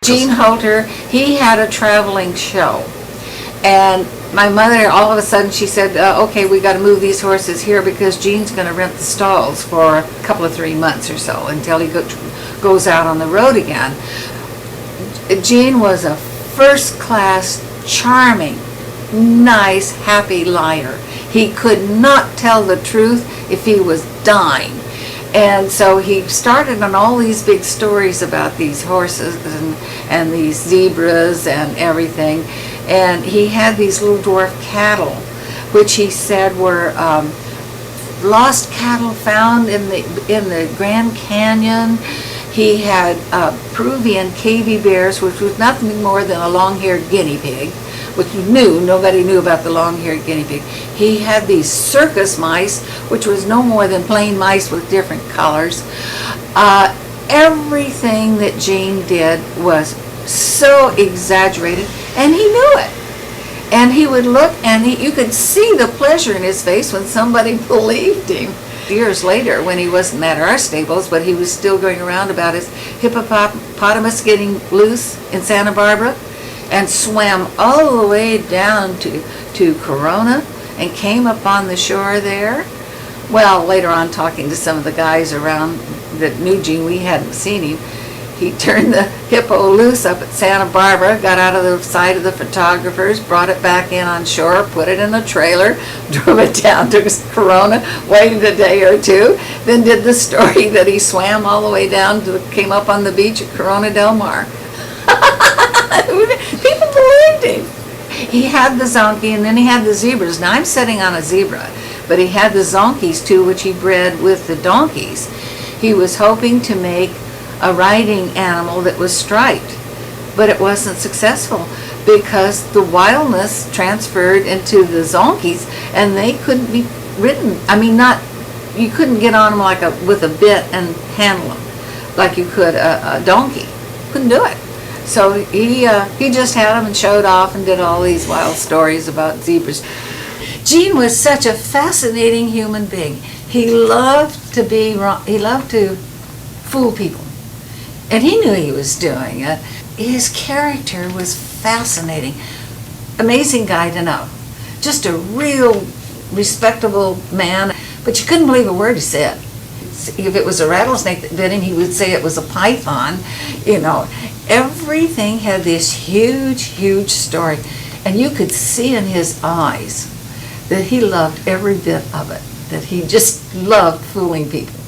Gene Holter, he had a traveling show. And my mother, all of a sudden, she said, okay, we got to move these horses here because Gene's going to rent the stalls for a couple of 3 months or so until he goes out on the road again. Gene was a first-class, charming, nice, happy liar. He could not tell the truth if he was dying. And so he started on all these big stories about these horses and these zebras and everything. And he had these little dwarf cattle, which he said were lost cattle found in the Grand Canyon. He had Peruvian cavy bears, which was nothing more than a long-haired guinea pig, which nobody knew about the long-haired guinea pig. He had these circus mice, which was no more than plain mice with different colors. Everything that Gene did was so exaggerated, and he knew it. And he would look, and you could see the pleasure in his face when somebody believed him. Years later, when he wasn't at our stables, but he was still going around about his hippopotamus getting loose in Santa Barbara, and swam all the way down to Corona and came up on the shore there. Well, later on, talking to some of the guys around that knew Gene, we hadn't seen him, he turned the hippo loose up at Santa Barbara, got out of the sight of the photographers, brought it back in on shore, put it in a trailer, drove it down to Corona, waited a day or two, then did the story that he swam all the way down came up on the beach at Corona del Mar. People believed him. He had the zonkey, and then he had the zebras. Now I'm sitting on a zebra, but he had the zonkies too, which he bred with the donkeys. He was hoping to make a riding animal that was striped, but it wasn't successful because the wildness transferred into the zonkies, and they couldn't be ridden. I mean, you couldn't get on them with a bit and handle them like you could a donkey. Couldn't do it. So he just had them and showed off and did all these wild stories about zebras. Gene was such a fascinating human being. He loved to be wrong. He loved to fool people. And he knew he was doing it. His character was fascinating. Amazing guy to know. Just a real respectable man. But you couldn't believe a word he said. If it was a rattlesnake that bit him, he would say it was a python. Everything had this huge, huge story. And you could see in his eyes that he loved every bit of it. That he just loved fooling people.